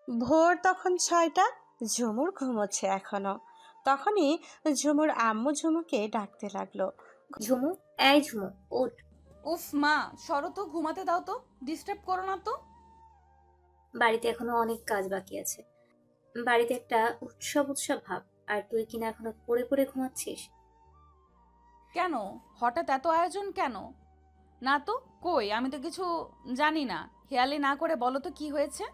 ভোর তখন 6টা। ঝুমুর ঘুমোচ্ছে এখনো। তখনই ঝুমুর আম্মু ঝুমুকে ডাকতে লাগলো। ঝুমু, এই ঝুমু, ওঠ। উফ মা, সরো তো, ঘুমাতে দাও তো, ডিস্টার্ব করো না তো। বাড়িতে এখনো অনেক কাজ বাকি আছে। বাড়িতে একটা উৎসব উৎসব ভাব, আর তুই কিনা এখনো পড়ে পড়ে ঘুমাচ্ছিস। কেন? হঠাৎ এত আয়োজন কেন? না তো, কই, আমি তো কিছু জানি না। হেয়ালি না করে বলো তো কি হয়েছে।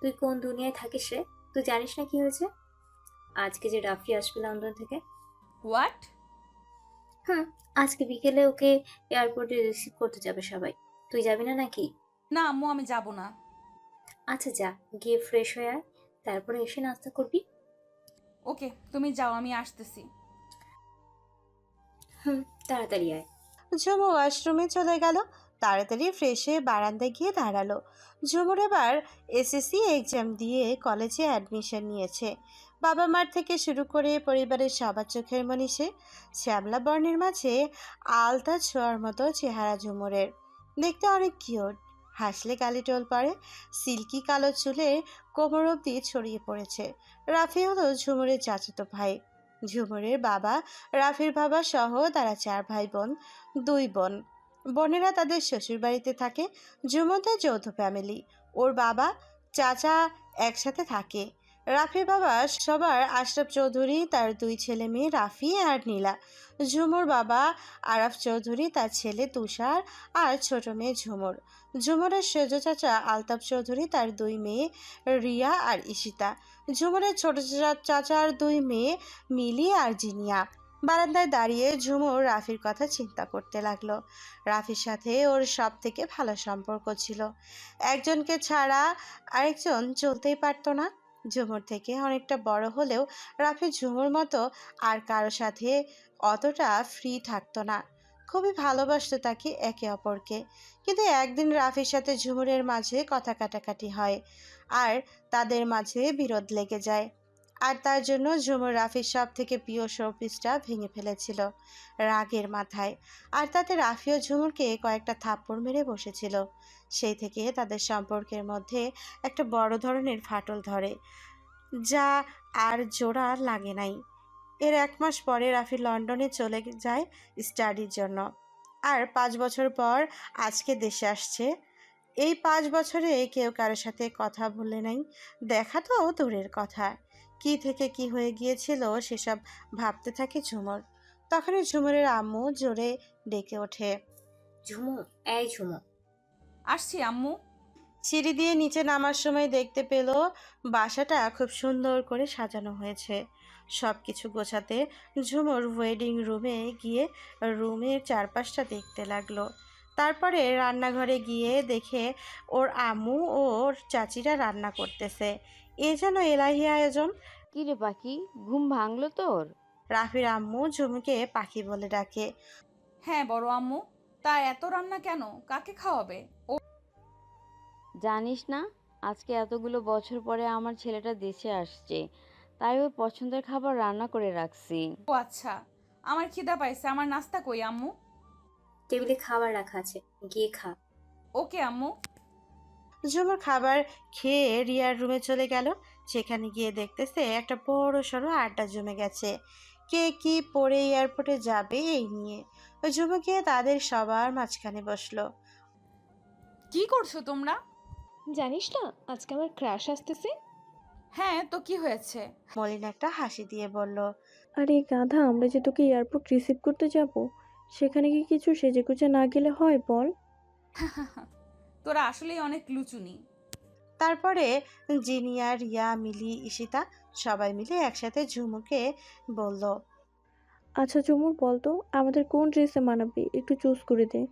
তুই কোন দুনিয়ায় থাকিস রে? তুই জানিস না কি হয়েছে? আজকে যে রাফি আসবে লন্ডন থেকে। হোয়াট? হুম। আজকে বিকেলে ওকে এয়ারপোর্টে রিসিভ করতে যাবে সবাই। তুই যাবি না নাকি? না আম্মু, আমি যাব না। আচ্ছা যা, গিয়ে ফ্রেশ হয়ে আয়, তারপরে এসে নাস্তা করবি। ওকে, তুমি যাও, আমি আসতেছি। হুম, তাড়াতাড়ি আয়। ঝুমু ওয়াশরুমে চলে গেল। তাড়াতাড়ি ফ্রেশ হয়ে বারান্দায় গিয়ে দাঁড়ালো। ঝুমুর এবার এসএসসি এক্সাম দিয়ে কলেজে অ্যাডমিশন নিয়েছে। বাবা মার থেকে শুরু করে পরিবারের সবার চোখের মনি সে। শ্যামলা বর্ণের মাঝে আলতা ছোঁয়ার মতো চেহারা ঝুমুরের। দেখতে অনেক কিউট। হাসলে গালে টোল পড়ে। সিল্কি কালো চুলে কোমর অবধি ছড়িয়ে পড়েছে। রাফি হলো ঝুমুরের চাচাতো ভাই। ঝুমুরের বাবা, রাফির বাবা সহ তারা 4 ভাই বোন, 2 বোন। বোনেরা তাদের শ্বশুর বাড়িতে থাকে। ঝুমুরদের যৌথ ফ্যামিলি। ওর বাবা, চাচা একসাথে থাকে। রাফির বাবা সবার আশরাফ চৌধুরী, তার 2 ছেলে মেয়ে রাফি আর নীলা। ঝুমুর বাবা আরাফ চৌধুরী, তার ছেলে তুষার আর ছোট মেয়ে ঝুমুর। ঝুমুরের সেজ চাচা আলতাফ চৌধুরী, তার 2 মেয়ে রিয়া আর ঈশিতা। ঝুমুরের ছোট চাচার 2 মেয়ে মিলি আর জিনিয়া। বারান্দায় দাঁড়িয়ে ঝুমুর রাফির কথা চিন্তা করতে লাগলো। রাফির সাথে ওর সব থেকে ভালো সম্পর্ক ছিল। একজনকে ছাড়া আরেকজন চলতেই পারতো না। ঝুমুর থেকে অনেকটা বড় হলেও রাফি ঝুমুর মতো আর কারো সাথে অতটা ফ্রি থাকতো না। খুবই ভালোবাসতো তাকে একে অপরকে। কিন্তু একদিন রাফির সাথে ঝুমুরের মাঝে কথা কাটাকাটি হয়, আর তাদের মাঝে বিরোধ লেগে যায়। আর তার জন্য ঝুমুর রাফির সব থেকে প্রিয় শোপিসটা ভেঙে ফেলেছিল রাগের মাথায়। আর তাতে রাফিও ঝুমুরকে কয়েকটা থাপ্পড় মেরে বসেছিল। সেই থেকে তাদের সম্পর্কের মধ্যে একটা বড় ধরনের ফাটল ধরে, যা আর জোড়া লাগে নাই। এর 1 মাস পরে রাফি লন্ডনে চলে যায় স্টাডির জন্য। আর 5 বছর পর আজকে দেশে আসছে। এই 5 বছরে কেউ কারোর সাথে কথা বলে নাই। দেখা তো দূরের কথা, কি থেকে কি হয়ে গিয়েছিল সেসব ভাবতে থাকে ঝুমুর। তখনই ঝুমুরের আম্মু জোরে ডেকে ওঠে। ঝুমু, এই ঝুমু। আসছি আম্মু। সিঁড়ি দিয়ে নিচে নামার সময় দেখতে পেল বাসাটা খুব সুন্দর করে সাজানো হয়েছে। সব কিছু গোছাতে ঝুমুর ওয়েডিং রুমে গিয়ে রুমের চারপাশটা দেখতে লাগলো। তারপরে রান্নাঘরে গিয়ে দেখে ওর আম্মু ও ওর চাচিরা রান্না করতেছে। এ যেন এলাহি আয়োজন। কি রে পাখি, ঘুম ভাঙলো তোর? রাফির আম্মু ঝুমুকে পাখি বলে ডাকে। হ্যাঁ বড় আম্মু। তা এত রান্না কেন? কাকে খাওয়াবে? ও জানিস না, আজকে এতগুলো বছর পরে আমার ছেলেটা দেশে আসছে, তাই ওর পছন্দের খাবার রান্না করে রাখছি। ও আচ্ছা, আমার খিদা পাইছে, আমার নাস্তা কই আম্মু? টেবিলে খাবার রাখা আছে, গিয়ে খা। ওকে আম্মু। ঝুমুর খাবার খেয়ে রিয়ার রুমে চলে গেল। সেখানে গিয়ে দেখতেছে একটা বড় সড়ো আড্ডা জমে গেছে। কে কি পরে এয়ারপোর্টে যাবে এই নিয়ে। ঝুমু গিয়ে তাদের সবার মাঝখানে বসলো। কি করছো তোমরা? জানিস না আজকে আমার ক্রাশ আসতেছে। হ্যাঁ তো কি হয়েছে? মলিন একটা হাসি দিয়ে বলল। আরে গাধা, আমরা যে তোকে এয়ারপোর্ট রিসিভ করতে যাব, সেখানে কি কিছু সেজেগুজে না গেলে হয় বল? তোরা আসলেই অনেক লুচুনি। তারপরে জিনিয়া, রিয়া, মিলি, ঈশিতা সবাই মিলে একসাথে ঝুমুকে বলল। আচ্ছা ঝুমুর, বলতো আমাদের কোন ড্রেসে মানাবে, একটু চুজ করে দে।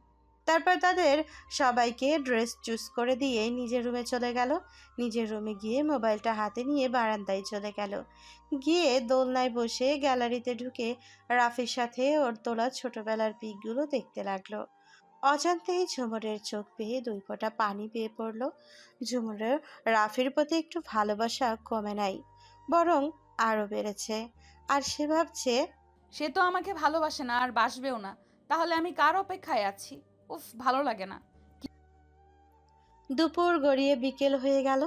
তারপর তাদের সবাইকে ড্রেস চুজ করে দিয়ে নিজের রুমে চলে গেল। নিজের রুমে গিয়ে মোবাইলটা হাতে নিয়ে বারান্দায় চলে গেল। গিয়ে দোলনায় বসে গ্যালারিতে ঢুকে রাফির সাথে ওর তোলা ছোটবেলার পিকগুলো দেখতে লাগলো। অজান্তেই ঝুমুরের চোখ বেয়ে 2 ফোঁটা পানি বেয়ে পড়ল। ঝুমুরের রাফির প্রতি একটু ভালোবাসা কমে নাই, বরং আরও বেড়েছে। আর সে ভাবছে, সে তো আমাকে ভালোবাসে না আর বাসবেও না, তাহলে আমি কার অপেক্ষায় আছি? উফ, ভালো লাগে না। দুপুর গড়িয়ে বিকেল হয়ে গেল।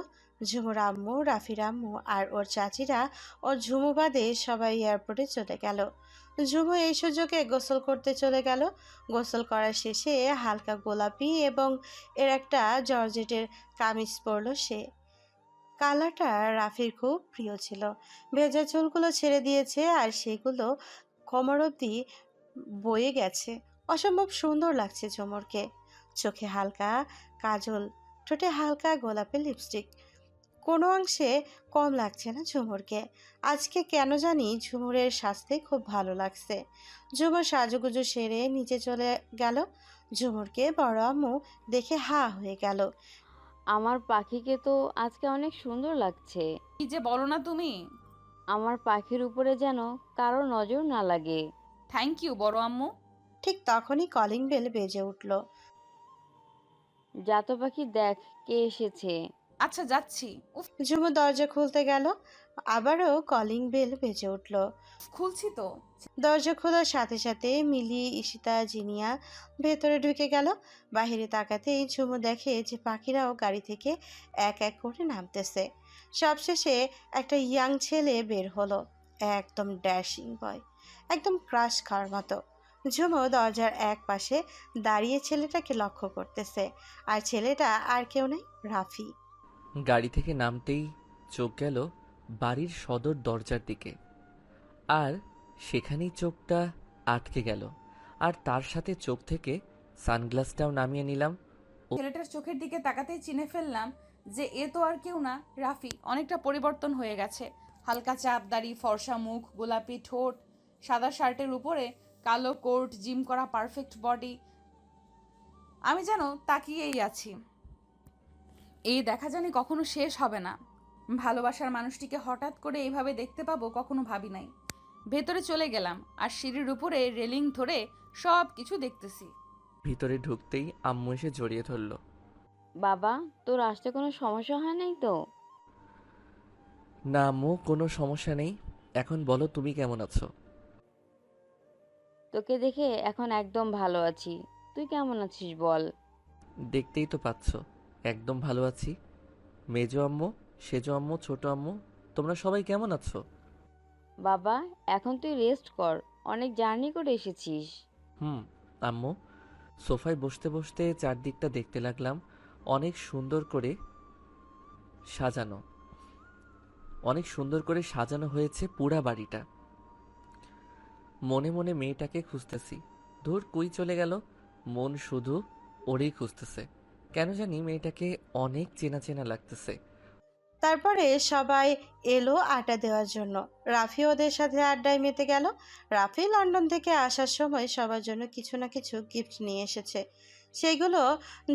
ঝুমুর আম্মু, রাফির আম্মু আর ওর চাচিরা ওর ঝুমু বাদে সবাই এয়ারপোর্টে চলে গেল। ঝুমু এই সুযোগে গোসল করতে চলে গেল। গোসল করার শেষে হালকা গোলাপি এবং এর একটা জর্জেটের কামিজ পরল সে। কালারটা রাফির খুব প্রিয় ছিল। ভেজা চুলগুলো ছেড়ে দিয়েছে আর সেগুলো কোমর অবধি বয়ে গেছে। অসম্ভব সুন্দর লাগছে ঝুমুরকে। চোখে হালকা কাজল, ঠোঁটে হালকা গোলাপি লিপস্টিক। কোনো অংশে কম লাগছে না ঝুমুরকে। আজকে কেন জানি ঝুমুরের সাজতে খুব ভালো লাগছে। ঝুমুর সাজুগুজু সেরে নিচে চলে গেল। ঝুমুরকে বড় আম্মু দেখে হা হয়ে গেল। আমার পাখিকে তো আজকে অনেক সুন্দর লাগছে। কি যে বলো না তুমি। আমার পাখির উপরে যেন কারো নজর না লাগে। থ্যাংক ইউ বড় আম্মু। ঠিক তখনই কলিং বেল বেজে উঠল। জাতো পাখি দেখ কে এসেছে। আচ্ছা যাচ্ছি। উফ, ঝুমু দরজা খুলতে গেল, আবারও কলিং বেল বেজে উঠল। খুলছি তো। দরজা খোলার সাথে সাথে মিলি, ঈশিতা, জিনিয়া ভেতরে ঢুকে গেল। বাহিরে তাকাতেই ঝুমু দেখে যে পাখিরাও গাড়ি থেকে এক এক করে নামতেছে। সবশেষে একটা ইয়াং ছেলে বের হলো, একদম ড্যাশিং বয়, একদম ক্রাশ খাওয়ার মতো। ঝুমু দরজার এক পাশে দাঁড়িয়ে ছেলেটাকে লক্ষ্য করতেছে, আর ছেলেটা আর কেউ নেই, রাফি। গাড়ি থেকে নামতেই চোখ গেল বাড়ির সদর দরজার দিকে, আর সেখানেই চোখটা আটকে গেল। আর তার সাথে চোখ থেকে সানগ্লাসটাও নামিয়ে নিলাম। ছেলেটার চোখের দিকে তাকাতেই চিনে ফেললাম যে এ তো আর কেউ না, রাফি। অনেকটা পরিবর্তন হয়ে গেছে। হালকা চাপ দাড়ি, ফর্সা মুখ, গোলাপি ঠোঁট, সাদা শার্টের উপরে কালো কোট, জিম করা পারফেক্ট বডি। আমি যেন তাকিয়েই আছি। এই দেখা জানি কখনো শেষ হবে না। ভালোবাসার মানুষটিকে হঠাৎ করে এইভাবে দেখতে পাবো কখনো ভাবি নাই। ভেতরে চলে গেলাম আর সিঁড়ির উপরে রেলিং ধরে সব কিছু দেখতেছি। ভিতরে ঢুকতেই আম্মু এসে জড়িয়ে ধরল। বাবা, তোর আসতে কোনো সমস্যা হয় নাই তো? না আম্মু, কোনো সমস্যা নেই। এখন বলো তুমি কেমন আছো? তোকে দেখে এখন একদম ভালো আছি। তুই কেমন আছিস বল? দেখতেই তো পাচ্ছ একদম ভালো আছি। মেজো আম্মু, সেজো আম্মু, ছোট আম্মু, তোমরা সবাই কেমন আছো? বাবা, এখন তুই রেস্ট কর, অনেক জার্নি করে এসেছিস। আম্মু। সোফায় বসতে বসতে চারদিকটা দেখতে লাগলাম। অনেক সুন্দর করে সাজানো, অনেক সুন্দর করে সাজানো হয়েছে পুরা বাড়িটা। মনে মনে মেয়েটাকে খুঁজতেছি। ধুর, কই চলে গেল? মন শুধু ওরেই খুঁজতেছে। কেন জানি মেয়েটাকে অনেক চেনা চেনা লাগতেছে। তারপরে সবাই এলো আড্ডা দেওয়ার জন্য। রাফি ওদের সাথে আড্ডায় মেতে গেল। রাফি লন্ডন থেকে আসার সময় সবার জন্য কিছু না কিছু গিফট নিয়ে এসেছে। সেগুলো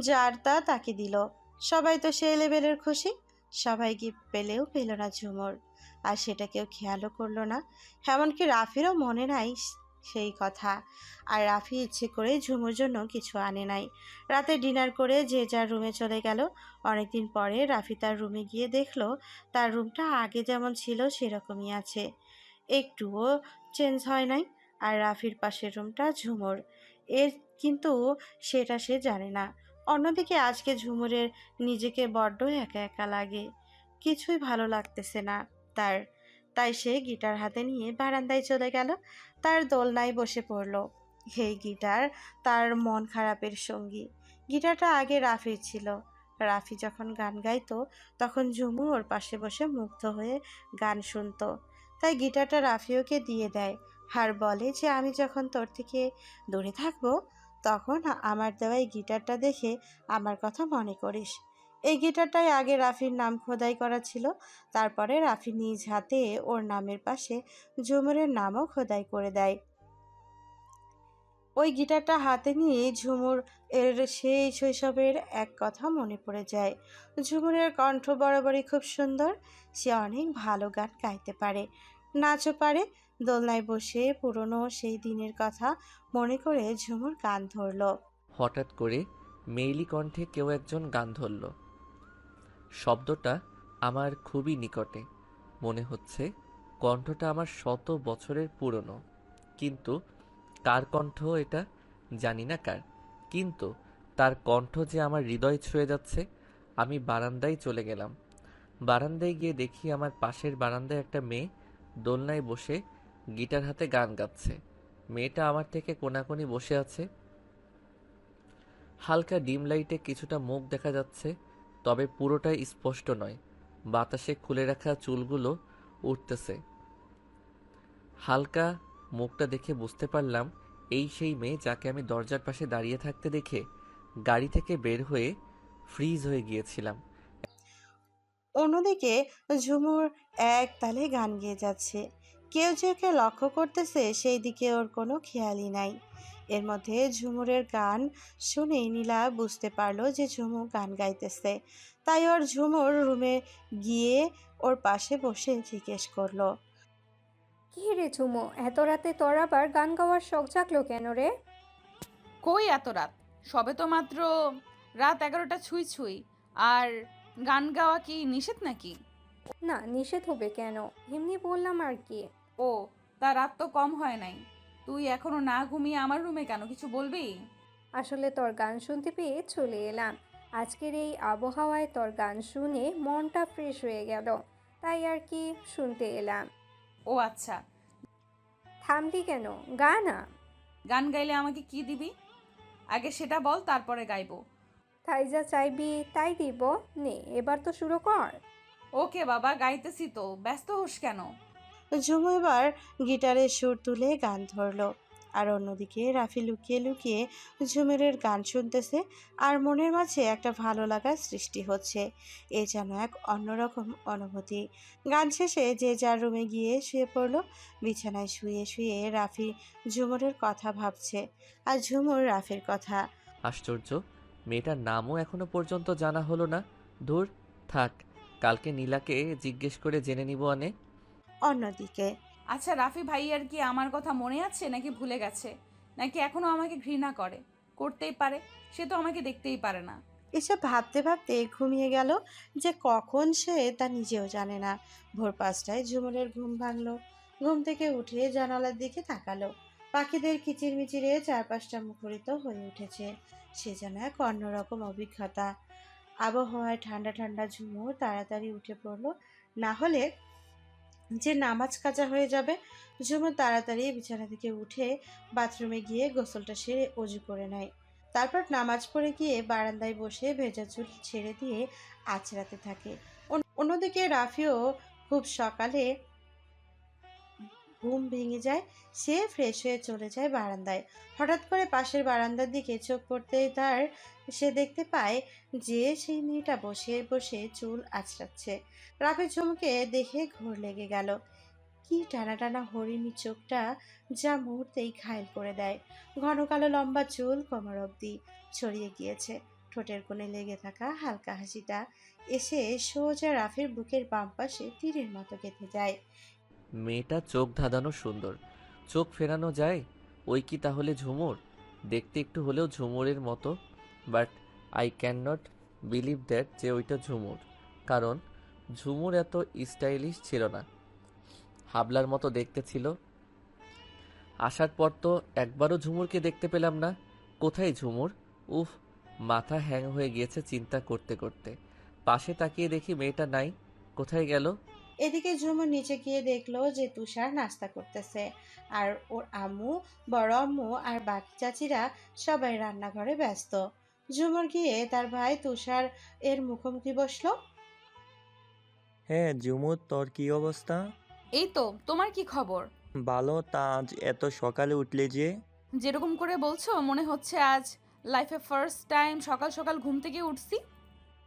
যার তা তাকে দিল। সবাই তো সেই লেভেলের খুশি। সবাই গিফট পেলেও পেল না ঝুমুর, আর সেটা কেউ খেয়ালও করলো না। এমনকি রাফিরও মনে নাই সেই কথা। আর রাফি ইচ্ছে করে ঝুমুর জন্য কিছু আনে নাই। রাতে ডিনার করে যে যার রুমে চলে গেল। অনেকদিন পরে রাফি তার রুমে গিয়ে দেখলো তার রুমটা আগে যেমন ছিল সেরকমই আছে, একটুও চেঞ্জ হয় নাই। আর রাফির পাশের রুমটা ঝুমুর, এর কিন্তু সেটা সে জানে না। অন্যদিকে আজকে ঝুমুরের নিজেকে বড্ড একা একা লাগে, কিছুই ভালো লাগতেছে না তার। তাই সে গিটার হাতে নিয়ে বারান্দায় চলে গেল, তার দোলনায় বসে পড়ল। এই গিটার তার মন খারাপের সঙ্গী। গিটারটা আগে রাফির ছিল। রাফি যখন গান গাইতো তখন ঝুমু ওর পাশে বসে মুগ্ধ হয়ে গান শুনতো। তাই গিটারটা রাফিওকে দিয়ে দেয়, আর বলে যে আমি যখন তোর থেকে দূরে থাকবো তখন আমার দেওয়া এই গিটারটা দেখে আমার কথা মনে করিস। এই গিটারটাই আগে রাফির নাম খোদাই করা ছিল। তারপরে রাফি নিজ হাতে ওর নামের পাশে ঝুমুরের নামও খোদাই করে দেয়। ওই গিটারটা হাতে নিয়ে ঝুমুর এর সেই শৈশবের এক কথা মনে পড়ে যায়। ঝুমুরের কণ্ঠ বরাবরই খুব সুন্দর। সে অনেক ভালো গান গাইতে পারে, নাচও পারে। দোলনায় বসে পুরনো সেই দিনের কথা মনে করে ঝুমুর গান ধরল। হঠাৎ করে মেইলি কণ্ঠে কেউ একজন গান ধরল। শব্দটা আমার খুবই নিকটে। মনে হচ্ছে কণ্ঠটা আমার শত বছরের পুরনো। কিন্তু কার কণ্ঠ এটা জানি না কার, কিন্তু তার কণ্ঠ যে আমার হৃদয় ছুঁয়ে যাচ্ছে। আমি বারান্দায় চলে গেলাম। বারান্দায় গিয়ে দেখি আমার পাশের বারান্দায় একটা মেয়ে দোলনায় বসে গিটার হাতে গান গাচ্ছে। মেয়েটা আমার থেকে কোনাকুনি বসে আছে। হালকা ডিম লাইটে কিছুটা মুখ দেখা যাচ্ছে, তবে পুরোটাই স্পষ্ট নয়। বাতাসে খুলে রাখা চুলগুলো উঠতেছে। হালকা মুখটা দেখে বুঝতে পারলাম এই সেই মেয়ে যাকে আমি দরজার পাশে দাঁড়িয়ে থাকতে দেখে গাড়ি থেকে বের হয়ে ফ্রিজ হয়ে গিয়েছিলাম। অন্যদিকে ঝুমুর এক তালে গান গেয়ে যাচ্ছে। কেউ যে ওকে লক্ষ্য করতেছে সেই দিকে ওর কোনো খেয়ালই নাই। এর মধ্যে ঝুমুরের গান শুনে নীলা বুঝতে পারলো যে ঝুমু গান গাইতেছে। তাই ওর ঝুমুর রুমে গিয়ে ওর পাশে বসে জিজ্ঞেস করলো, কি রে ঝুমু, এত রাতে তোর আবার গান গাওয়ার শখ জাগলো কেন রে? কই এত রাত? সবে তো মাত্র রাত 11টা ছুঁই ছুঁই। আর গান গাওয়া কি নিষেধ নাকি? না, নিষেধ হবে কেন, এমনি বললাম আর কি। ও, তা রাত তো কম হয় নাই। তুই এখনো না ঘুমিয়ে আমার রুমে কেন, কিছু বলবি? আসলে তোর গান শুনতে পেয়ে চলে এলাম। আজকের এই আবহাওয়ায় তোর গান শুনে মনটা ফ্রেশ হয়ে গেল, তাই আর কি শুনতে এলাম। ও আচ্ছা। থামলি কেন, গা না। গান গাইলে আমাকে কি দিবি? আগে সেটা বল, তারপরে গাইবো। তাই যা চাইবি তাই দিব। নে, এবার তো শুরু কর। ওকে বাবা, গাইতেছি তো, ব্যস্ত হোস কেন? ঝুমু এবার গিটারের সুর তুলে গান ধরলো। আর অন্যদিকে রাফি লুকিয়ে লুকিয়ে ঝুমুরের গান শুনতেছে। আর মনের মাঝে একটা ভালো লাগার সৃষ্টি হচ্ছে। এ যেন এক অন্যরকম অনুভূতি। গান শেষে যে যার রুমে গিয়ে শুয়ে পড়লো। বিছানায় শুয়ে শুয়ে রাফি ঝুমুরের কথা ভাবছে, আর ঝুমুর রাফির কথা। আশ্চর্য, মেয়েটার নামও এখনো পর্যন্ত জানা হলো না। ধুর, থাক, কালকে নীলাকে জিজ্ঞেস করে জেনে নিব আনে। অন্যদিকে আচ্ছা, রাফি ভাইয়ার কি আমার কথা মনে আছে নাকি ভুলে গেছে? নাকি এখনো আমাকে ঘৃণা করে? করতেই পারে, সে তো আমাকে দেখতেই পারে না। এসব ভাবতে ভাবতে ঘুমিয়ে গেল। যে কখন সে তা নিজেও জানে না। ভোর 5টায় ঝুমুরের ঘুম ভাঙলো। ঘুম থেকে উঠে জানালার দিকে তাকালো। পাখিদের কিচিরমিচিরে চারপাশটা মুখরিত হয়ে উঠেছে। সে যেন এক অন্যরকম অভিজ্ঞতা। আবহাওয়ায় ঠান্ডা ঠান্ডা। ঝুমুর তাড়াতাড়ি উঠে পড়লো, না হলে যে নামাজ কাজা হয়ে যাবে। ঝুমুর তাড়াতাড়ি বিছানা থেকে উঠে বাথরুমে গিয়ে গোসলটা সেরে অজু করে নেয়। তারপর নামাজ পড়ে গিয়ে বারান্দায় বসে ভেজা চুল ছেড়ে দিয়ে আঁচড়াতে থাকে। অন্যদিকে রাফিও খুব সকালে ঘুম ভেঙে যায়। সে ফ্রেশ হয়ে চলে যায় বারান্দায়। হঠাৎ করে পাশের বারান্দার দিকে চোখ পড়তেই সে দেখতে পায় যে সেই মেয়েটা বসে বসে চুল আঁচড়াচ্ছে। রাফি ঝুমুকে দেখে ঘোর লেগে গেল। কি টানা টানা হরিণী চোখটা, যা মুহূর্তেই ঘায়েল করে দেয়। ঘন কালো লম্বা চুল কোমর অবধি ছড়িয়ে গিয়েছে। ঠোঁটের কোণে লেগে থাকা হালকা হাসিটা এসে সোজা রাফির বুকের বাম পাশে তীরের মতো গেঁথে যায়। মেয়েটা চোখ ধাঁধানো সুন্দর, চোখ ফেরানো যায়। ওই কি তাহলে ঝুমুর? দেখতে একটু হলেও ঝুমুরের মতো, but I can not believe that যে ওইটা ঝুমুর। কারণ ঝুমুর এত স্টাইলিশ ছিল না, হাবলার মতো দেখতে ছিল। আসার পর তো একবারও ঝুমুরকে দেখতে পেলাম না। কোথায় ঝুমুর? উফ, মাথা হ্যাং হয়ে গিয়েছে চিন্তা করতে করতে। পাশে তাকিয়ে দেখি মেয়েটা নাই, কোথায় গেল? এদিকে ঝুমুর নিচে গিয়ে দেখলো যে তুষার নাস্তা করতেছে। আর ওর আম্মু, বড় আম্মু আর বাকি চাচিরা সবাই রান্নাঘরে ব্যস্ত। ঝুমুর গিয়ে তার ভাই তুষার এর মুখোমুখি বসলো। হ্যাঁ ঝুমুর, তোর কি অবস্থা? এই তো, তোমার কি খবর? ভালো। তা আজ এত সকালে উঠলে যে? যেরকম করে বলছো মনে হচ্ছে আজ লাইফে ফার্স্ট টাইম সকাল সকাল ঘুম থেকে উঠছি।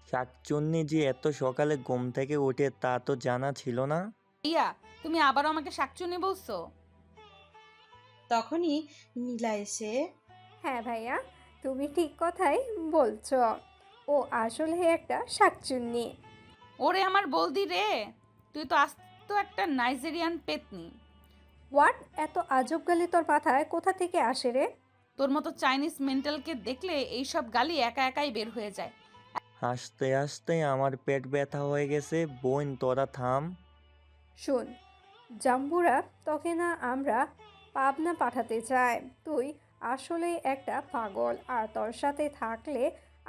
শাকচুন্নি যে এত সকালে ঘুম থেকে ওঠে তা তো জানা ছিল না। ইয়া, তুমি আবারও আমাকে শাকচুনি বলছো? তখনই নীলা এসে, হ্যাঁ ভাইয়া, তুমি ঠিক কথাই বলছো। ও আসলে একটা শাকচুন্নি। ওরে আমার বলদি রে, তুই তো আস্ত একটা নাইজেরিয়ান পেতনি। হোয়াট? এত আজব গালি তোর মাথায় কোথা থেকে আসে রে? তোর মতো চাইনিজ মেন্টালকে দেখলে এইসব গালি একা একাই বের হয়ে যায়। হাসতে হাসতে আমার পেট ব্যথা হয়ে গেছে। বোন তোরা থাম। শোন জাম্বুরা, তোকে না আমরা পাবনা পাঠাতে চাই। তুই আসলে একটা পাগল, আর তোর সাথে থাকলে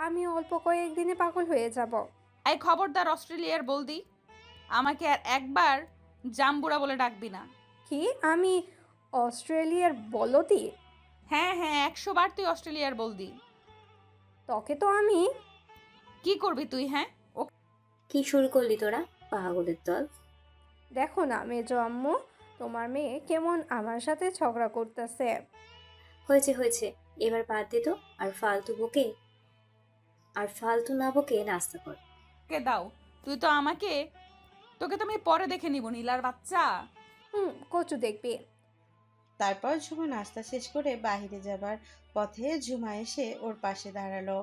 আমি অল্প কয়েকদিনে পাগল হয়ে যাব। এই খবরদার অস্ট্রেলিয়ার বলদি, আমাকে আর একবার জাম্বুরা বলে ডাকবি না। কি আমি অস্ট্রেলিয়ার বলতি? হ্যাঁ হ্যাঁ, 100 বার তুই অস্ট্রেলিয়ার বলদি। তোকে তো আমি কি করবি তুই? হ্যাঁ, ও কি শুরু করলি তোরা, পাগলের দল? দেখো না মেজো আম্মু, তোমার মেয়ে কেমন আমার সাথে ঝগড়া করতেছে। হয়েছে হয়েছে, এবার বাদ দে তো। আর ফালতু না বকে নাস্তা কর। কে দাও, তুই তো আমাকে, তোকে তো আমি পরে দেখে নিব নীলার বাচ্চা। কচু দেখবি। তারপর ঝুমা নাস্তা শেষ করে বাইরে যাবার পথে ঝুমা এসে ওর পাশে দাঁড়ালো।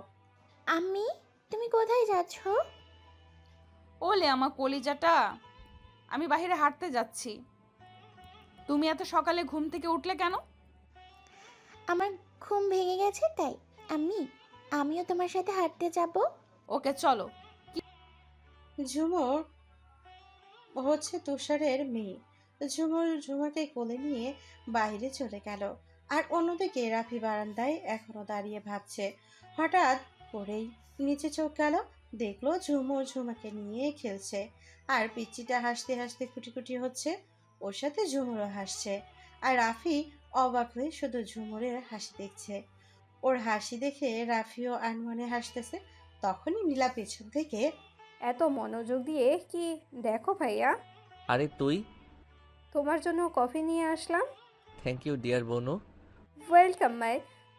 আম্মি, তুমি কোথায় যাচ্ছ? ওলে আমার কলিজাটা, আমি বাইরে হাঁটতে যাচ্ছি। তুমি এত সকালে ঘুম থেকে উঠলে কেন? আমার ঘুম ভেঙে গেছে তাই। আমিও তোমার সাথে হাঁটতে যাব। ওকে চলো। ঝুমুর হচ্ছে তুষারের মেয়ে। ঝুমুর ঝুমাকে কোলে নিয়ে বাইরে চলে গেল। আর অন্যদিকে রাফি বারান্দায় এখনো দাঁড়িয়ে ভাবছে। হঠাৎ করেই নিচে চোখ গেল, দেখলো ঝুমুর ঝুমাকে নিয়ে খেলছে। আর পিচ্চিটা হাসতে হাসতে কুটিকুটি হচ্ছে। ওর সাথে ঝুমুরও হাসছে। আর রাফি অবাক হয়ে শুধু ঝুমুরের হাসি দেখছে। ওর হাসি দেখে রাফিও আনমনে হাসতেছে। তখনই নীলা পেছন থেকে, এত মনোযোগ দিয়ে কি দেখো ভাইয়া? আরে তুই? তোমার জন্য কফি নিয়ে আসলাম। থ্যাংক ইউ ডিয়ার বনু। Welcome my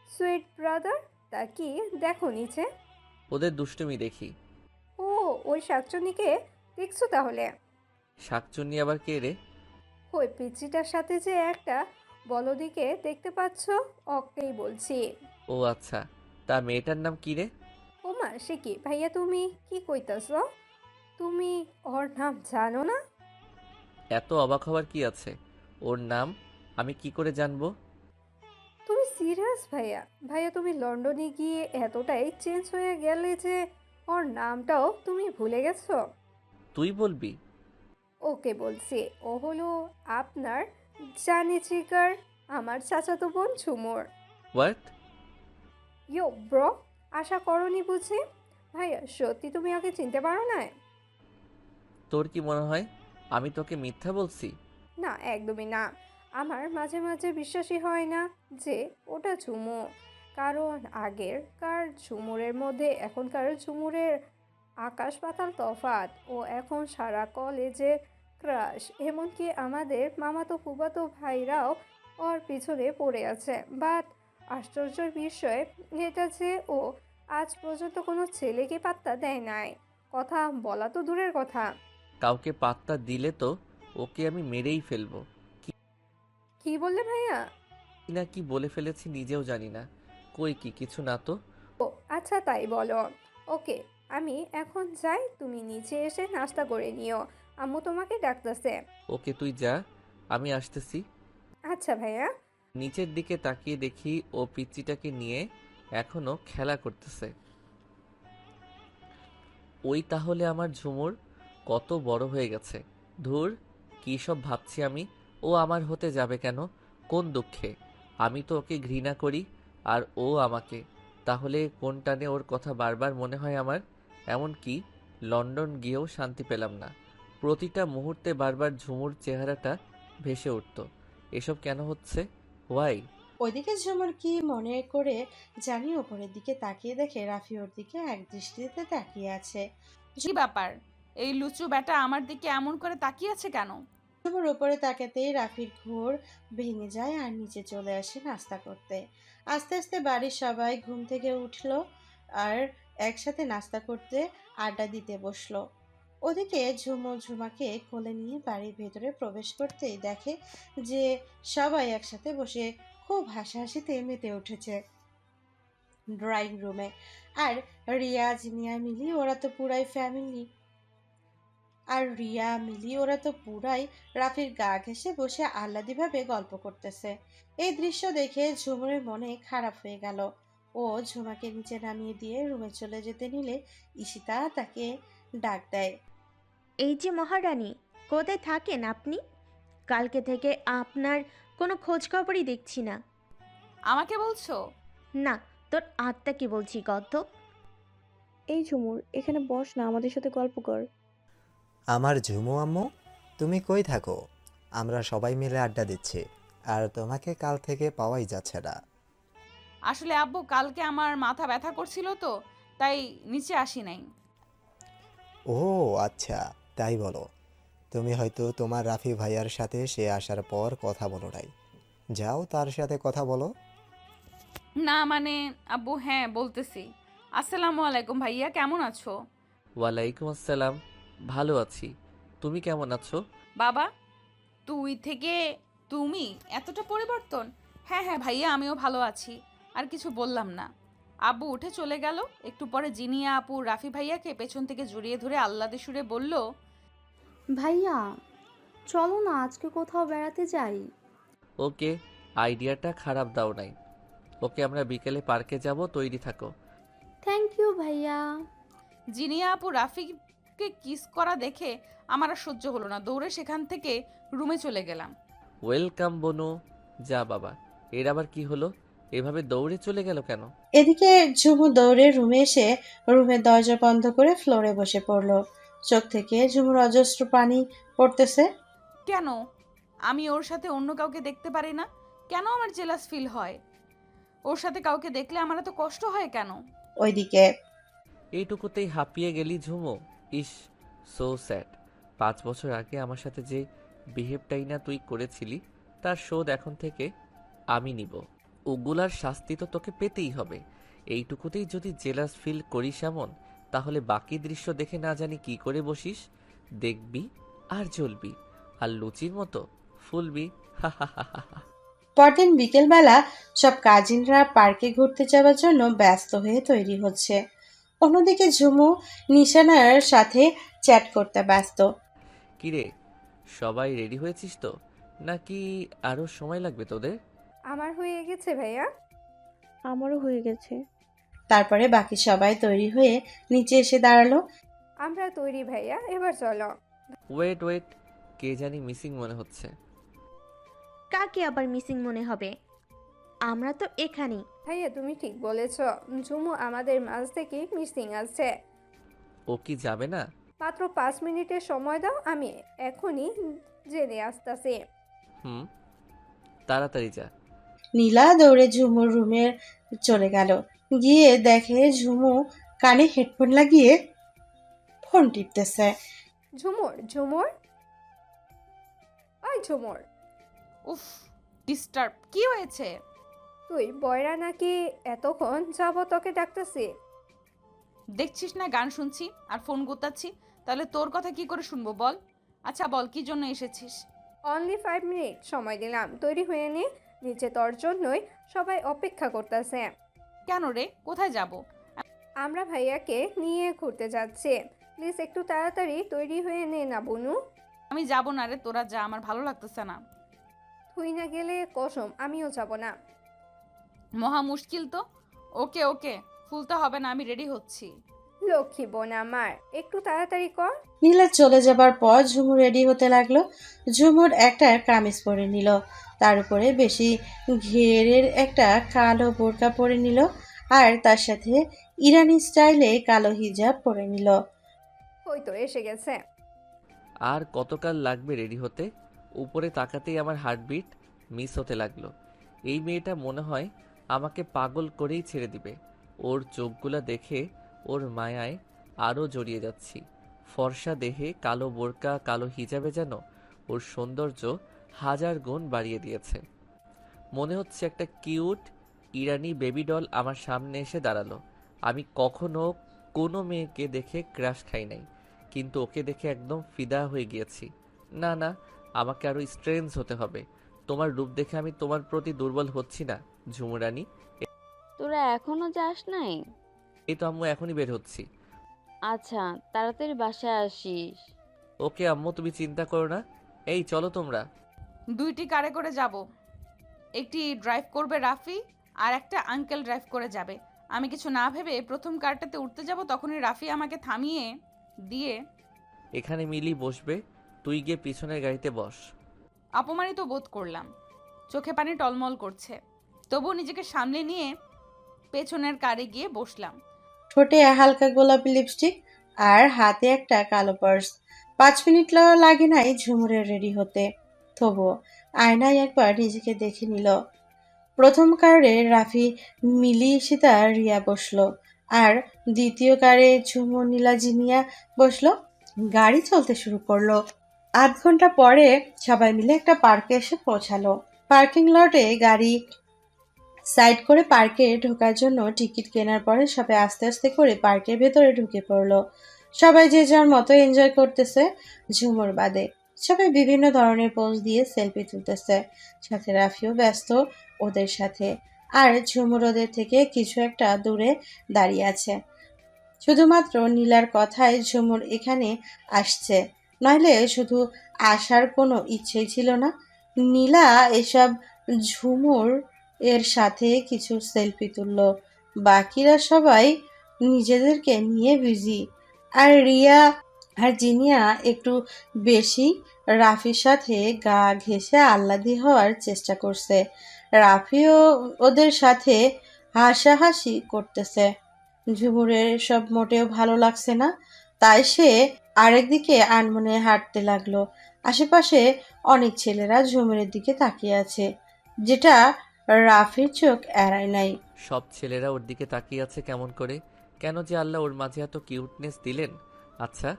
sweet brother. তা কি দেখো নিচে? ওদের দুষ্টুমি দেখি। ও, ওই শাকচুনিকে দেখছো তাহলে? শাকচুন্নি আবার কে রে? ওই পিচ্চিটার সাথে যে একটা বলদিকে দেখতে পাচ্ছ, ওকেই বলছি। ও আচ্ছা, তা মেয়েটার নাম কি রে? ওমা, সে কি ভাইয়া, তুমি কি কইতাছ? তুমি ওর নাম জানো না? এত অবাক হওয়ার কি আছে? ওর নাম আমি কি করে জানবো? তুমি সিরিয়াস ভাইয়া? ভাইয়া তুমি লন্ডনে গিয়ে এতটাই চেঞ্জ হয়ে গেলে যে ওর নামটাও তুমি ভুলে গেছো? তুই বলবি? ওকে বলছি, ও হলো আপনার জানি চিকার, আমার চাচাতো বোন ঝুমুর। হোয়াট? ইয়ো ব্রো, আশা করনি বুঝি? ভাইয়া সত্যি তুমি ওকে চিনতে পারো না? তোর কি মনে হয় আমি তোকে মিথ্যা বলছি? না, একদমই না। আমার মাঝে মাঝে বিশ্বাসই হয় না যে ওটা ঝুমু। কারণ আগেরকার ঝুমুরের মধ্যে এখনকার ঝুমুরের আকাশ পাতাল তফাৎ। ও এখন সারা কলেজে ক্রাশ, এমনকি আমাদের মামাতো ফুফাতো ভাইরাও ওর পিছনে পড়ে আছে। বাট আশ্চর্যের বিষয় এটা যে ও আজ পর্যন্ত কোনো ছেলেকে পাত্তা দেয় নাই। কথা বলা তো দূরের কথা। কাউকে পাত্তা দিলে তো ওকে আমি মেরেই ফেলবো। কি বললে ভাইয়া? কি না কি বলে ফেলেছি নিজেও জানি না। কই কি কিছু না তো। ও আচ্ছা, তাই বলো। ওকে, আমি এখন যাই, তুমি নিচে এসে নাস্তা করে নিও, আম্মু তোমাকে ডাকতেছে। ওকে তুই যা, আমি আসতেছি। আচ্ছা ভাইয়া। নিচের দিকে তাকিয়ে দেখি ও পিচ্চিটাকে নিয়ে এখনো খেলা করতেছে। ওই তাহলে আমার ঝুমুর কত বড় হয়ে গেছে। ধুর, কী সব ভাবছি আমি। ও আমার হতে যাবে কেন? কোন দুঃখে? আমি তো ওকে ঘৃণা করি আর ও আমাকে। তাহলে কোন টানে ওর কথা বারবার মনে হয় আমার। এমনকি লন্ডন গিয়েও শান্তি পেলাম না। প্রতিটা মুহূর্তে বারবার ঝুমুর চেহারাটা ভেসে উঠত। এসব কেন হচ্ছে? ওয়াই? ওইদিকে ঝুমুর কি মনে করে জানি ওপরের দিকে তাকিয়ে দেখে রাফি ওর দিকে এক দৃষ্টিতে তাকিয়ে আছে। কি ব্যাপার, এই লুচু ব্যাটা আমার দিকে এমন করে তাকিয়ে আছে কেন? ঝুমুর ওপরে তাকাতেই রাফির ঘোর ভেঙে যায় আর নিচে চলে আসে নাস্তা করতে। আস্তে আস্তে বাড়ির সবাই ঘুম থেকে উঠলো আর একসাথে নাস্তা করতে আড্ডা দিতে বসলো। ওদিকে ঝুমু ঝুমাকে কোলে নিয়ে বাড়ির ভেতরে প্রবেশ করতেই দেখে যে সবাই একসাথে বসে খুব হাসাহাসিতে মেতে উঠেছে ড্রয়িং রুমে। আর রিয়াজ মিয়া মিলি ওরা তো পুরাই ফ্যামিলি। আর রিয়া মিলি ওরা তো পুরাই রাফির গা ঘেঁষে বসে আহ্লাদিভাবে গল্প করতেছে। এই দৃশ্য দেখে ঝুমুরের মনে খারাপ হয়ে গেল। ও ঝুমাকে নিচে নামিয়ে দিয়ে রুমে চলে যেতে নিলে ঈশিতা তাকে ডাক দেয়। এই যে মহারানী, কোথায় থাকেন আপনি? কালকে থেকে আপনার কোনো খোঁজ খবরই দেখছি না। আমাকে বলছো? না, তোর আত্মাকে বলছি গদ্ধ। এই ঝুমুর, এখানে বস না, আমাদের সাথে গল্প কর। আমার ঝুমু আম্মু, তুমি কই থাকো? আমরা সবাই মিলে আড্ডা দিচ্ছি, আর তোমাকে কাল থেকে পাওয়াই যাচ্ছে না। আসলে আব্বু কালকে আমার মাথা ব্যথা করছিল তো, তাই নিচে আসি নাই। ও আচ্ছা, তাই বলো। তুমি হয়তো তোমার রাফি ভাইয়ার সাথে সে আসার পর কথা বলো নাই। যাও তার সাথে কথা বলো। না মানে আব্বু, হ্যাঁ বলতেছি। আসসালামু আলাইকুম ভাইয়া, কেমন আছো? ওয়ালাইকুম আসসালাম। ভালো আছি, তুমি কেমন আছো? বাবা, তুই থেকে তুমি এতটা পরিবর্তন? হ্যাঁ হ্যাঁ ভাইয়া, আমিও ভালো আছি। আর কিছু বললাম না। আব্বু উঠে চলে গেল। একটু পরে জিনিয়া আপু রাফি ভাইয়াকে পেছন থেকে জড়িয়ে ধরে আহ্লাদে সুরে বলল, ভাইয়া চলো না আজকে কোথাও বেড়াতে যাই। ওকে, আইডিয়াটা খারাপ দাও নাই। ওকে, আমরা বিকেলে পার্কে যাব, তৈরি থাকো। থ্যাংক ইউ ভাইয়া। জিনিয়া আপু রাফিকে কিস করা দেখে আমার আর সহ্য হলো না। দৌড়ে সেখান থেকে রুমে চলে গেলাম। ওয়েলকাম বনু। যা বাবা, এর আবার কি হলো? এভাবে দৌড়ে চলে গেল কেন? এদিকে ঝুমু দৌড়ে রুমে এসে রুমের দরজা বন্ধ করে ফ্লোরে বসে পড়ল। চোখ থেকে ঝুমুর অজস্র পানি পড়তেছে। কেন আমি ওর সাথে অন্য কাউকে দেখতে পারি না? কেন আমার জেলাস ফিল হয়? ওর সাথে কাউকে দেখলে আমার এত কষ্ট হয় কেন? ওইদিকে এইটুকুতেই হাঁপিয়ে গেলি ঝুমু? ইস, সো স্যাড। 5 বছর আগে আমার সাথে যে বিহেভটাই না তুই করেছিলি, তার শোধ এখন থেকে আমি নিব। ওগুলার শাস্তি তো তোকে পেতেই হবে। এইটুকুতেই যদি জেলাস ফিল করিস এমন, তাহলে বাকি দৃশ্য দেখে না জানি কি করে বসিস। দেখবি আর জ্বলবি, আর লুচির মতো ফুলবি। হা হা হা হা। পরদিন বিকেলবেলা সব কাজিনরা পার্কে ঘুরতে যাওয়ার জন্য ব্যস্ত হয়ে তৈরি হচ্ছে। অন্যদিকে ঝুমু নিশানার সাথে চ্যাট করতে ব্যস্ত। কিরে, সবাই রেডি হয়েছিস তো, নাকি আরো সময় লাগবে তোদের? আমার হয়ে গেছে ভাইয়া। আমারও হয়ে গেছে। তারপরে বাকি সবাই তৈরি হয়ে নিচে এসে দাঁড়ালো। আমরা তৈরি ভাইয়া, এবার চলো। ওয়েট ওয়েট, কে জানি মিসিং মনে হচ্ছে। কাকে আবার মিসিং মনে হবে? আমরা তো এখানেই। ভাইয়া তুমি ঠিক বলেছ, ঝুমু আমাদের মাঝ থেকে মিসিং আছে। ও কি যাবে না? মাত্র 5 মিনিটের সময় দাও, আমি এখনই জেনে আসতেছি। হুম, তাড়াতাড়ি যা। নীলা দৌড়ে ঝুমুর রুমে চলে গেল। গিয়ে দেখে ঝুমু কানে হেডফোন লাগিয়ে ফোন টিপতেছে। ঝুমুর ঝুমুর, ওই ঝুমুর, উফ, ডিস্টার্ব। কি হয়েছে? তুই বয়রা নাকি? এতক্ষণ যাব তোকে ডাকতেছি। দেখছিস না গান শুনছি আর ফোন গুতাচ্ছি, তাহলে তোর কথা কি করে শুনবো বল? আচ্ছা বল, কি জন্য এসেছিস? অনলি 5 মিনিট সময় দিলাম, তৈরি হয়ে নে। নিচে তোর জন্যই সবাই অপেক্ষা করতেছে। কেন রে, কোথায় যাব? আমরা ভাইয়াকে নিয়ে ঘুরতে যাচ্ছি। প্লিজ একটু তাড়াতাড়ি তৈরি হয়ে নে না বনু। আমি যাব না রে, তোরা যা, আমার ভালো লাগতেছে না। তুই না গেলে কসম আমিও যাব না। মহা মুশকিল তো। ওকে ওকে, ফুলতে হবে না, আমি রেডি হচ্ছি। লক্ষ্মী বোন আমার, একটু তাড়াতাড়ি কর। নীলা চলে যাবার পর ঝুমু রেডি হতে লাগলো। ঝুমুর একটা কামিজ পরে নিল, তার উপরে বেশি ঘেরের একটা কালো বোরকা পরে নিল, আর তার সাথে ইরানি স্টাইলে কালো হিজাব পরে নিল। ওই তো এসে গেছে। আর কতকাল লাগবে রেডি হতে? উপরে তাকাতেই আমার হার্টবিট মিস হতে লাগলো। এই মেয়েটা মনে হয় আমাকে পাগল করেই ছেড়ে দিবে। ওর চোখগুলা দেখে ওর মায়ায় আরও জড়িয়ে যাচ্ছি। ফর্সা দেহে কালো বোরকা, কালো হিজাবে যেন ওর সৌন্দর্য 1000 গুণ বাড়িয়ে দিয়েছে। মনে হচ্ছে একটা কিউট ইরানি বেবি ডল আমার সামনে এসে দাঁড়ালো। আমি কখনো কোনো মেয়েকে দেখে ক্রাশ খাই নাই, কিন্তু ওকে দেখে একদম ফিদা হয়ে গিয়েছি। না না, আমাকে আরো স্ট্রেঞ্জ হতে হবে। তোমার রূপ দেখে আমি তোমার প্রতি দুর্বল হচ্ছি না ঝুমুরানি। তোরা এখনো যাস নাই? এই তো আম্মু, এখনই বের হচ্ছি। আচ্ছা, তাড়াতাড়ি বাসায় আসিস। ওকে আম্মু, তুমি চিন্তা করো না। এই চলো তোমরা। 2টি কারে করে যাব। একটি ড্রাইভ করবে রাফি, আর একটা আঙ্কেল ড্রাইভ করে যাবে। আমি কিছু না ভেবে প্রথম কারটাতে উঠতে যাব, তখনই রাফি আমাকে থামিয়ে দিয়ে এখানে মিলি বসবে, তুই গিয়ে পিছনের গাড়িতে বস। অপমানিত বোধ করলাম। চোখে পানি টলমল করছে, তবুও নিজেকে সামলে নিয়ে পেছনের কারে গিয়ে বসলাম। ঠোঁটে হালকা গোলাপি লিপস্টিক আর হাতে একটা কালো পার্স। 5 মিনিট লাগে নাই ঝুমুরের রেডি হতে। তবুও আয়নায় একবার নিজেকে দেখে নিল। প্রথম কারে রাফি, মিলি, ঈশিতা, রিয়া বসলো, আর দ্বিতীয় কারে ঝুমুর, নীলা, জিনিয়া বসলো। গাড়ি চলতে শুরু করলো। 8 ঘন্টা পরে সবাই মিলে একটা পার্কে এসে পৌঁছালো। পার্কিং লটে গাড়ি সাইড করে পার্কে ঢোকার জন্য টিকিট কেনার পরে সবাই আস্তে আস্তে করে পার্কের ভেতরে ঢুকে পড়লো। সবাই যে যার মতো এনজয় করতেছে, ঝুমুর বাদে। সবাই বিভিন্ন ধরনের পোজ দিয়ে সেলফি তুলতেছে, সাথে রাফিও ব্যস্ত ওদের সাথে। আর ঝুমুর ওদের থেকে কিছু একটা দূরে দাঁড়িয়ে আছে। শুধুমাত্র নীলার কথায় ঝুমুর এখানে আসছে, নইলে শুধু আসার কোনো ইচ্ছেই ছিল না। নীলা এসব ঝুমুর এর সাথে কিছু সেলফি তুললো, বাকিরা সবাই নিজেদেরকে নিয়ে বিজি। আর রিয়া আর জিনিয়া একটু বেশি রাফির সাথে গা ঘেঁষে আহ্লাদি হওয়ার চেষ্টা করছে। রাফিও ওদের সাথে হাসাহাসি করতেছে। ঝুমুরের সব মোটেও ভালো লাগছে না, তাই সে আরেকদিকে আনমনে হাঁটতে লাগলো। আশেপাশে অনেক ছেলেরা ঝুমুরের দিকে তাকিয়ে আছে, যেটা রাফির চোখ এড়ায় নাই। সব ছেলেরা ওর দিকে তাকিয়ে আছে কেমন করে? কেন যে আল্লাহ ওর মাঝে এত কিউটনেস দিলেন? আচ্ছা,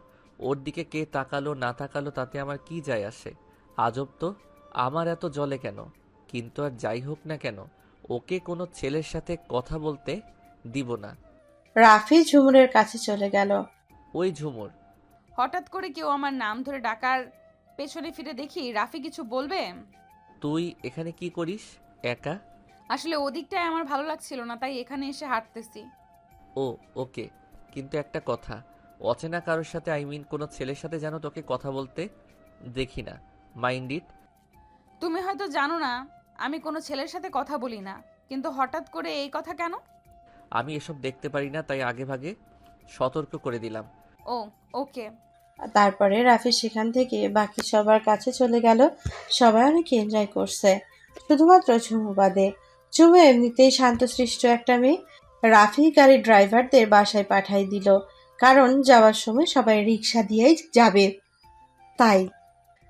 ওর দিকে কে তাকালো না তাকালো তাতে আমার কি যায় আসে? আজব তো, আমার এত জলে কেন? কিন্তু আর যাই হোক না কেন, ওকে কোনো ছেলের সাথে কথা বলতে দিব না। রাফি ঝুমুরের কাছে চলে গেল। ওই ঝুমুর। হঠাৎ করে কেউ আমার নাম ধরে ডাকার পেছনে ফিরে দেখি রাফি কিছু বলবে। তুই এখানে কি করিস একা? আসলে ওদিকটায় আমার ভালো লাগছিল না, তাই এখানে এসে হাঁটতেছি। ও ওকে, কিন্তু একটা কথা, অচেনা কারোর সাথে কোনো ছেলের সাথে যেন তোকে কথা বলতে দেখি না। Mind it. তুমি হয়তো জানো না আমি কোনো ছেলের সাথে কথা বলি না, কিন্তু হঠাৎ করে এই কথা কেন? আমি এসব দেখতে পারি না, তাই আগে ভাগে সতর্ক করে দিলাম। ও ওকে। তারপরে রাফি সেখান থেকে বাকি সবার কাছে চলে গেল। সবাই অনেক এনজয় করছে, শুধুমাত্র ঝুমু বাদে। ঝুমু এমনিতেই শান্তশিষ্ট একটা মেয়ে। রাফি গাড়ির ড্রাইভারদের বাসায় পাঠাই দিল, কারণ যাওয়ার সময় সবাই রিক্সা দিয়েই যাবে। তাই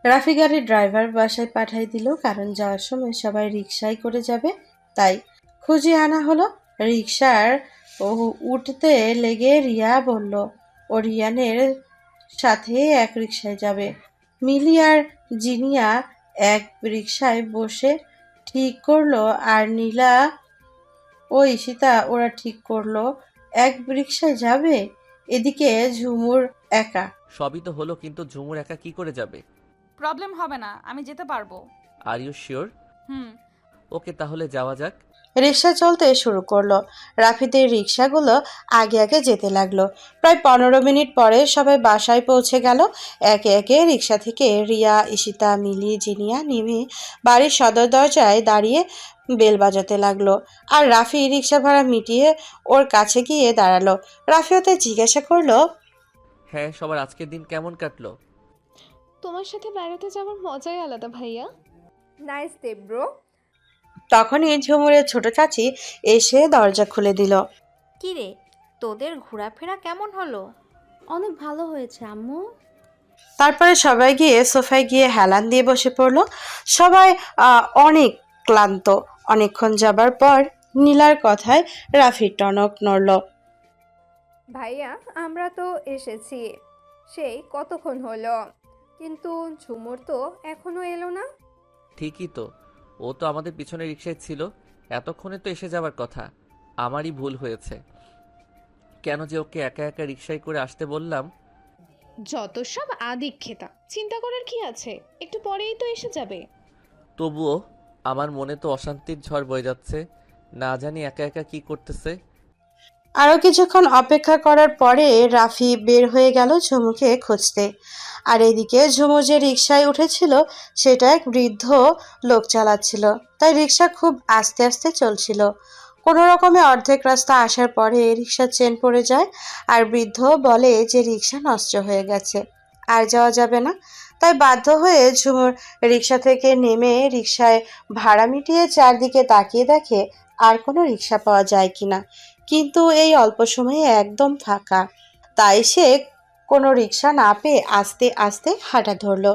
রাফি গাড়ির ড্রাইভার বাসায় পাঠাই দিল, কারণ যাওয়ার সময় সবাই রিক্সায় করে যাবে। তাই খুঁজে আনা হলো। রিক্সার উঠতে লেগে রিয়া বলল ও রিয়ানের সাথে এক রিক্সায় যাবে। মিলি আর জিনিয়া এক রিক্সায় বসে ঠিক করলো, আর নীলা ও ঈশিতা ওরা ঠিক করলো এক রিক্সায় যাবে। এদিকে ঝুমুর একা। সবই তো হলো, কিন্তু ঝুমুর একা কি করে যাবে? প্রবলেম হবে না, আমি যেতে পারবো। Are you sure? হুম। ওকে, তাহলে যাওয়া যাক। রিক্সা চলতে শুরু করলো। রাফিদের রিক্সাগুলো আগে আগে যেতে লাগলো। প্রায় 15 মিনিট পরে সবাই বাসায় পৌঁছে গেল। একে একে রিক্সা থেকে রিয়া, ঈশিতা, মিলি, জিনিয়া নেমে বাড়ির সদর দরজায় দাঁড়িয়ে বেল বাজাতে লাগলো। আর রাফি রিক্সা ভাড়া মিটিয়ে ওর কাছে গিয়ে দাঁড়ালো। রাফি ওতে জিজ্ঞাসা করলো, হ্যাঁ, সবার আজকের দিন কেমন কাটলো? তোমার সাথে বেড়াতে যাওয়ার মজাই আলাদা ভাইয়া। Nice day bro. তখনই ঝুমুরের ছোট চাচি এসে দরজা খুলে দিল। কি রে, তোদের ঘোরাফেরা কেমন হলো? অনেক ভালো হয়েছে আম্মু। তারপরে সবাই গিয়ে সোফায় গিয়ে হেলান দিয়ে বসে পড়লো। সবাই অনেক ক্লান্ত। অনেকক্ষণ যাবার পর নীলার কথায় রাফির টনক নড়ল। ভাইয়া, আমরা তো এসেছি সেই কতক্ষণ হলো, কিন্তু ঝুমুর তো এখনো এলো না। ঠিকই তো, ও তো আমাদের পিছনে রিক্সায় ছিল, এতক্ষণে তো এসে যাবার কথা। আমারই ভুল হয়েছে, কেন যে ওকে একা একা রিক্সায় করে আসতে বললাম। যত সব আদিক্ষেতা, চিন্তা করার কি আছে, একটু পরেই তো এসে যাবে। তবুও আমার মনে তো অশান্তির ঝড় বয়ে যাচ্ছে, না জানি একা একা কি করতেছে। আরও কিছুক্ষণ অপেক্ষা করার পরে রাফি বের হয়ে গেল ঝুমুকে খুঁজতে। আর এদিকে ঝুমু যে রিক্সায় উঠেছিল সেটা এক বৃদ্ধ লোক চালাচ্ছিল, তাই রিক্সা খুব আস্তে আস্তে চলছিল। কোনো রকমে অর্ধেক রাস্তা আসার পরে রিক্সার চেন পড়ে যায়, আর বৃদ্ধ বলে যে রিক্সা নষ্ট হয়ে গেছে, আর যাওয়া যাবে না। তাই বাধ্য হয়ে ঝুমুর রিক্সা থেকে নেমে রিক্সায় ভাড়া মিটিয়ে চারদিকে তাকিয়ে দেখে আর কোনো রিক্সা পাওয়া যায় কিনা, কিন্তু এই অল্প সময়ে একদম ফাঁকা। তাই সে কোনো রিক্সা না পেয়ে আস্তে আস্তে হাঁটা ধরলো।